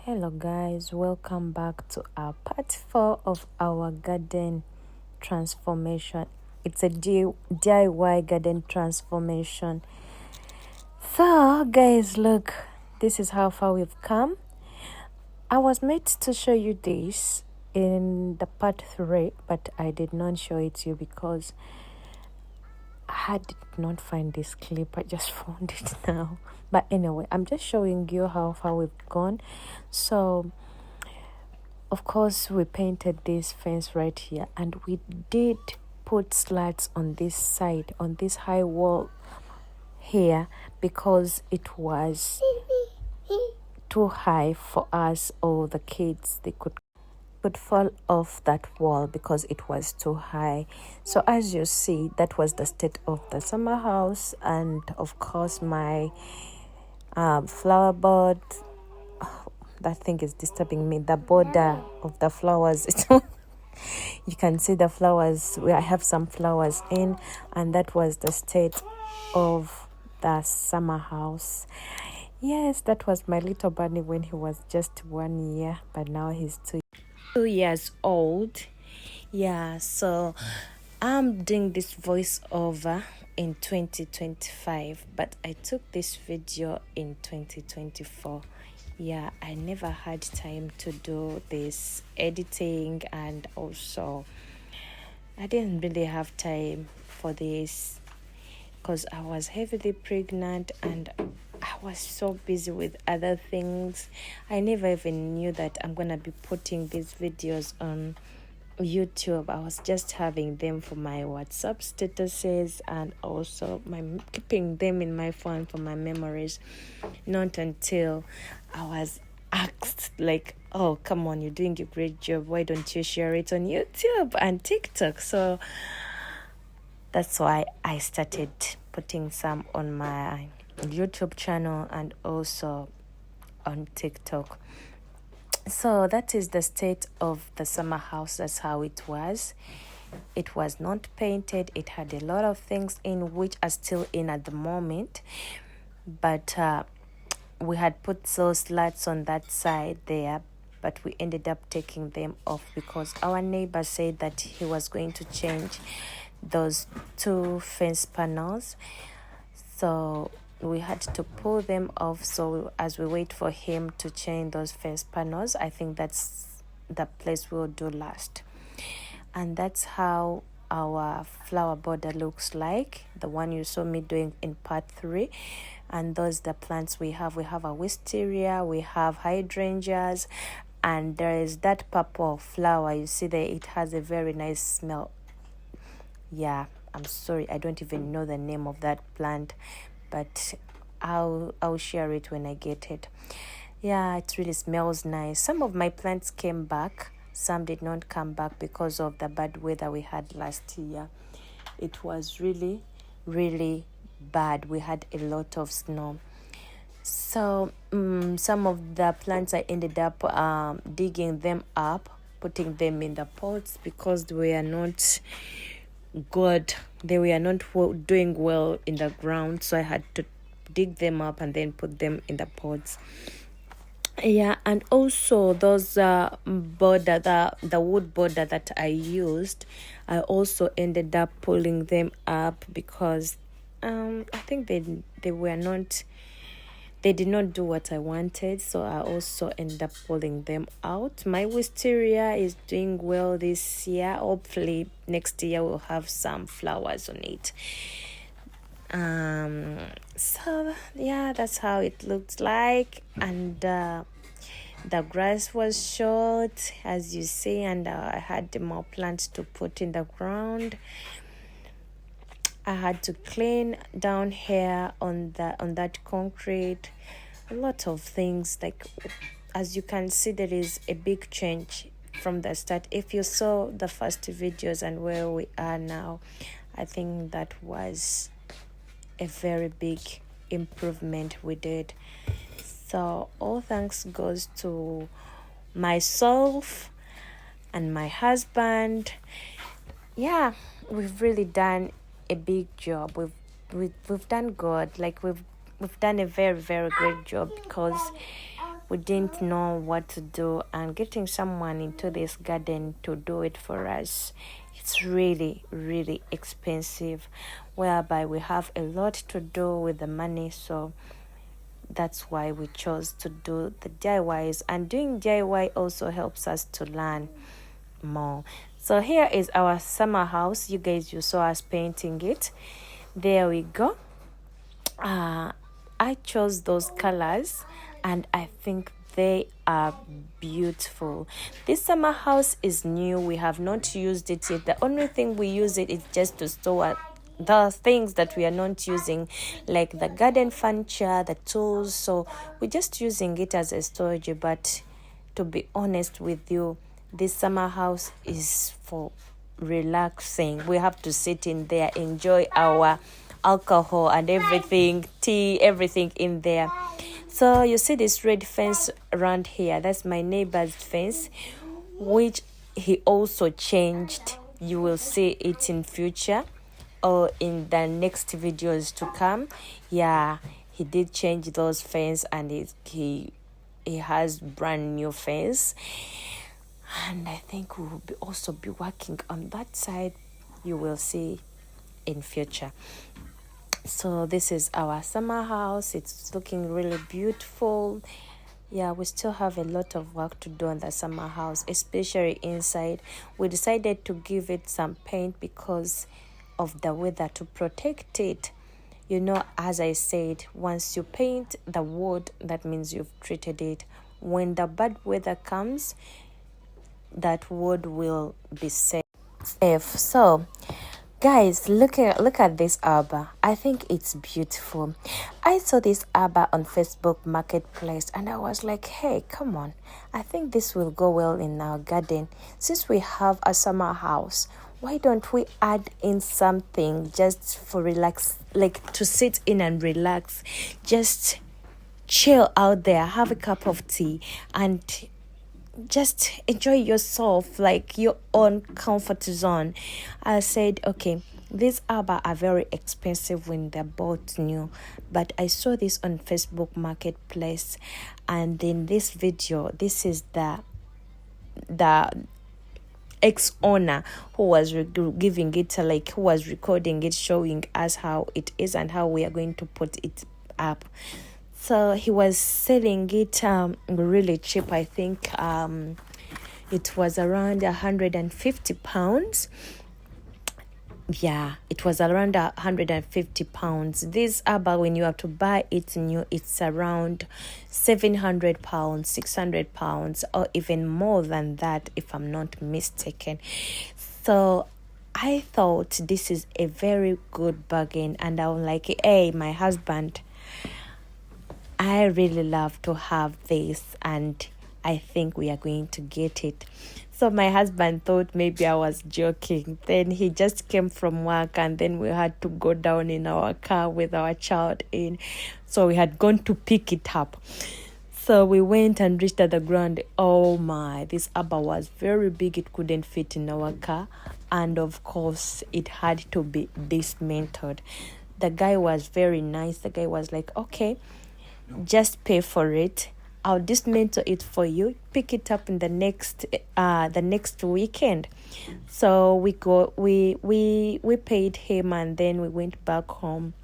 Hello guys, welcome back to our part 4 of our garden transformation. It's a DIY garden transformation. So guys, look, this is how far we've come. I was meant to show you this in the part 3, but I did not show it to you because I did not find this clip. I just found it now. But anyway, I'm just showing you how far we've gone. So of course, we painted this fence right here, and we did put slats on this side, on this high wall here, because it was too high for us or the kids. They could fall off that wall because it was too high. So as you see, that was the state of the summer house, and of course my flower board. That thing is disturbing me. The border of the flowers. You can see the flowers. I have some flowers in, and that was the state of the summer house. Yes, that was my little bunny when he was just 1 year, but now he's 2 years old. Yeah, so I'm doing this voiceover in 2025, but I took this video in 2024. Yeah, I never had time to do this editing, and also I didn't really have time for this because I was heavily pregnant and I was so busy with other things. I never even knew that I'm gonna be putting these videos on YouTube. I was just having them for my WhatsApp statuses, and also keeping them in my phone for my memories. Not until I was asked, like, oh, come on, you're doing a great job, why don't you share it on YouTube and TikTok? So that's why I started putting some on my YouTube channel and also on TikTok. So that is the state of the summer house. That's how it was. It was not painted. It had a lot of things in which are still in at the moment, but we had put those slats on that side there, but we ended up taking them off because our neighbor said that he was going to change those 2 fence panels. So we had to pull them off. So as we wait for him to change those fence panels, I think that's the place we'll do last. And that's how our flower border looks like, the one you saw me doing in part 3. And those the plants we have a wisteria, we have hydrangeas, and there is that purple flower you see there. It has a very nice smell. Yeah, I'm sorry, I don't even know the name of that plant, but I'll share it when I get it. Yeah, it really smells nice. Some of my plants came back, some did not come back because of the bad weather we had last year. It was really, really bad. We had a lot of snow. So some of the plants I ended up digging them up, putting them in the pots because they were not good. They were not doing well in the ground, so I had to dig them up and then put them in the pots. Yeah, and also those border, the wood border that I used, I also ended up pulling them up because I think they did not do what I wanted, so I also ended up pulling them out. My wisteria is doing well this year. Hopefully next year we'll have some flowers on it. So yeah, that's how it looks like. And the grass was short, as you see, and I had more plants to put in the ground. I had to clean down here on that concrete. A lot of things, like as you can see, there is a big change from the start. If you saw the first videos and where we are now, I think that was a very big improvement we did. So all thanks goes to myself and my husband. Yeah, we've really done a big job. We've done good. Like we've done a very, very great job because we didn't know what to do, and getting someone into this garden to do it for us, it's really, really expensive, whereby we have a lot to do with the money. So that's why we chose to do the DIYs, and doing DIY also helps us to learn more. So here is our summer house. You guys, you saw us painting it. There we go. I chose those colors and I think they are beautiful. This summer house is new. We have not used it yet. The only thing we use it is just to store the things that we are not using, like the garden furniture, the tools. So we're just using it as a storage. But to be honest with you, this summer house is for relaxing. We have to sit in there, enjoy our alcohol and everything, tea, everything in there. So you see this red fence around here, that's my neighbor's fence, which he also changed. You will see it in future or in the next videos to come. Yeah, he did change those fence, and he has brand new fence. And I think we will also be working on that side. You will see in future. So this is our summer house. It's looking really beautiful. Yeah, we still have a lot of work to do on the summer house, especially inside. We decided to give it some paint because of the weather, to protect it. You know, as I said, once you paint the wood, that means you've treated it. When the bad weather comes, that wood will be safe. So guys, look at this arbor. I think it's beautiful. I saw this arbor on Facebook Marketplace and I was like, hey, come on. I think this will go well in our garden. Since we have a summer house, why don't we add in something just for relax, like to sit in and relax, just chill out there, have a cup of tea and just enjoy yourself, like your own comfort zone. I said, okay, these arbor are very expensive when they're bought new, but I saw this on Facebook Marketplace, and in this video, this is the ex-owner who was giving it, like who was recording it, showing us how it is and how we are going to put it up. So he was selling it really cheap. I think it was around £150. Yeah, it was around £150. This arbor, when you have to buy it new, it's around £700, £600, or even more than that, if I'm not mistaken. So I thought this is a very good bargain, and I was like, hey, my husband, I really love to have this, and I think we are going to get it. So my husband thought maybe I was joking. Then he just came from work, and then we had to go down in our car with our child in. So we had gone to pick it up. So we went and reached at the ground. Oh my, this arbor was very big. It couldn't fit in our car. And of course, it had to be dismantled. The guy was very nice. The guy was like, okay, just pay for it. I'll dismantle it for you. Pick it up in the next weekend. So we paid him, and then we went back home.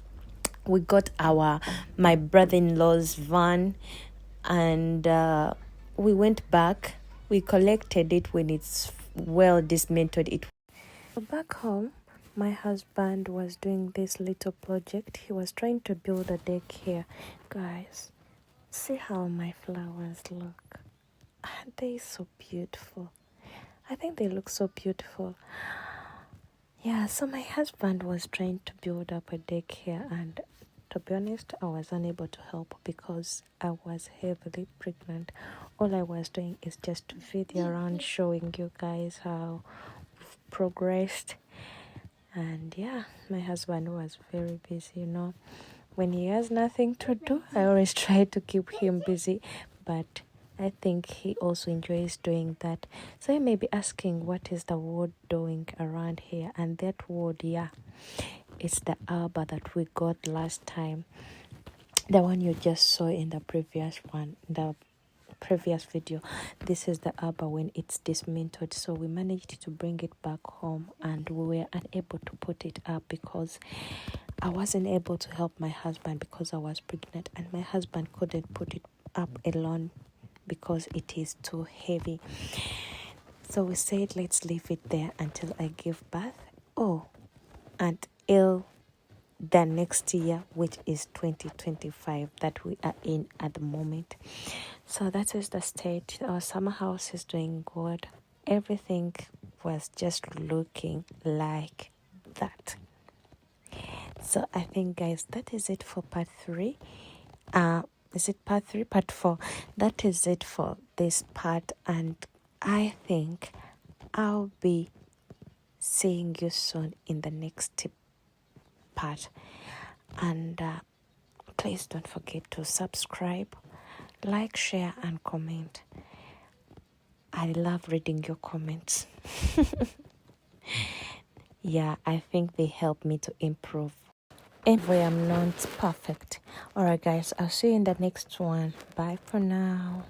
We got my brother-in-law's van, and we went back. We collected it when it's well dismantled. Back home, my husband was doing this little project. He was trying to build a deck here. Guys, see how my flowers look. Aren't they so beautiful? I think they look so beautiful. Yeah, so my husband was trying to build up a deck here, and to be honest, I was unable to help because I was heavily pregnant. All I was doing is just video around, showing you guys how we've progressed. And yeah, my husband was very busy, you know. When he has nothing to do, I always try to keep him busy, but I think he also enjoys doing that. So you may be asking, what is the wood doing around here? And that wood, yeah, it's the arbor that we got last time. The one you just saw in the previous one, the previous video, this is the arbor when it's dismantled. So we managed to bring it back home, and we were unable to put it up because I wasn't able to help my husband because I was pregnant, and my husband couldn't put it up alone because it is too heavy. So we said, let's leave it there until I give birth. Until the next year, which is 2025 that we are in at the moment. So that is the state. Our summer house is doing good. Everything was just looking like that. So I think, guys, that is it for part 3. Is it part 3? Part 4. That is it for this part, and I think I'll be seeing you soon in the next part. And please don't forget to subscribe, like, share, and comment. I love reading your comments. Yeah, I think they help me to improve. And I am not perfect. Alright, guys, I'll see you in the next one. Bye for now.